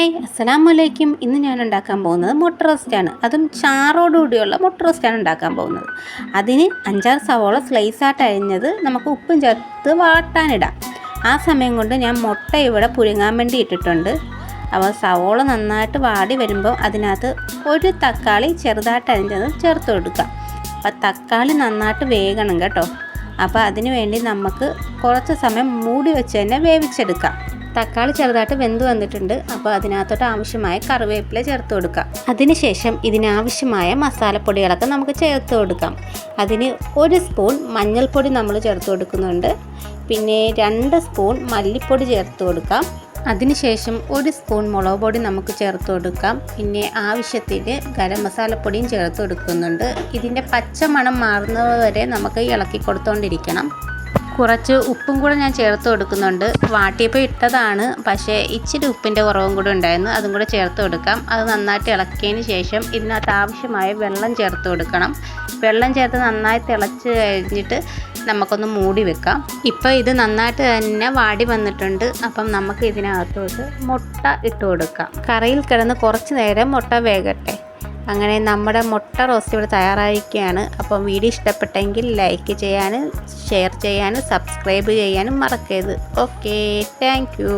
Hi അസ്സലാമു അലൈക്കും. ഇന്ന് ഞാൻ ഉണ്ടാക്കാൻ പോകുന്നത് മുട്ട റോസ്റ്റാണ്. അതും ചാറോടുകൂടിയുള്ള മുട്ട റോസ്റ്റാണ് ഉണ്ടാക്കാൻ പോകുന്നത്. അതിന് 5-6 സവോള സ്ലൈസായിട്ട് അരിഞ്ഞത് നമുക്ക് ഉപ്പും ചേർത്ത് വാട്ടാനിടാം. ആ സമയം കൊണ്ട് ഞാൻ മുട്ട ഇവിടെ പുഴുങ്ങാൻ വേണ്ടി ഇട്ടിട്ടുണ്ട്. അപ്പോൾ സവോള നന്നായിട്ട് വാടി വരുമ്പോൾ അതിനകത്ത് ഒരു തക്കാളി ചെറുതായിട്ട് അരിഞ്ഞത് ചേർത്ത് കൊടുക്കാം. അപ്പോൾ തക്കാളി നന്നായിട്ട് വേകണം കേട്ടോ. അപ്പോൾ അതിന് വേണ്ടി നമുക്ക് കുറച്ച് സമയം മൂടി വെച്ച് തന്നെ വേവിച്ചെടുക്കാം. തക്കാളി ചെറുതായിട്ട് വെന്ത് വന്നിട്ടുണ്ട്. അപ്പോൾ അതിനകത്തോട്ട് ആവശ്യമായ കറിവേപ്പില ചേർത്ത് കൊടുക്കാം. അതിനുശേഷം ഇതിനാവശ്യമായ മസാലപ്പൊടികളൊക്കെ നമുക്ക് ചേർത്ത് കൊടുക്കാം. അതിന് 1 സ്പൂൺ മഞ്ഞൾപ്പൊടി നമ്മൾ ചേർത്ത് കൊടുക്കുന്നുണ്ട്. പിന്നെ 2 സ്പൂൺ മല്ലിപ്പൊടി ചേർത്ത് കൊടുക്കാം. അതിനുശേഷം 1 സ്പൂൺ മുളക് പൊടി നമുക്ക് ചേർത്ത് കൊടുക്കാം. പിന്നെ ആവശ്യത്തിന് ഗരം മസാലപ്പൊടിയും ചേർത്ത് കൊടുക്കുന്നുണ്ട്. ഇതിൻ്റെ പച്ച മണം മാറുന്നത് വരെ നമുക്ക് ഇളക്കി കൊടുത്തുകൊണ്ടിരിക്കണം. കുറച്ച് ഉപ്പും കൂടെ ഞാൻ ചേർത്ത് കൊടുക്കുന്നുണ്ട്. വാട്ടിയപ്പോൾ ഇട്ടതാണ്, പക്ഷേ ഇച്ചിരി ഉപ്പിൻ്റെ കുറവും കൂടെ ഉണ്ടായിരുന്നു. അതും കൂടെ ചേർത്ത് കൊടുക്കാം. അത് നന്നായിട്ട് ഇളക്കിയതിന് ശേഷം ഇതിനകത്ത് ആവശ്യമായ വെള്ളം ചേർത്ത് കൊടുക്കണം. വെള്ളം ചേർത്ത് നന്നായി തിളച്ച് കഴിഞ്ഞിട്ട് നമുക്കൊന്ന് മൂടി വെക്കാം. ഇപ്പോൾ ഇത് നന്നായിട്ട് തന്നെ വാടി വന്നിട്ടുണ്ട്. അപ്പം നമുക്ക് ഇതിനകത്തോട്ട് മുട്ട ഇട്ട് കൊടുക്കാം. കറിയിൽ കിടന്ന് കുറച്ച് നേരം മുട്ട വേകട്ടെ. അങ്ങനെ നമ്മുടെ മുട്ട റോസ്റ്റ് ഇവിടെ തയ്യാറായിരിക്കുകയാണ്. അപ്പം വീഡിയോ ഇഷ്ടപ്പെട്ടെങ്കിൽ ലൈക്ക് ചെയ്യാനും ഷെയർ ചെയ്യാനും സബ്സ്ക്രൈബ് ചെയ്യാനും മറക്കരുത്. Okay, thank you.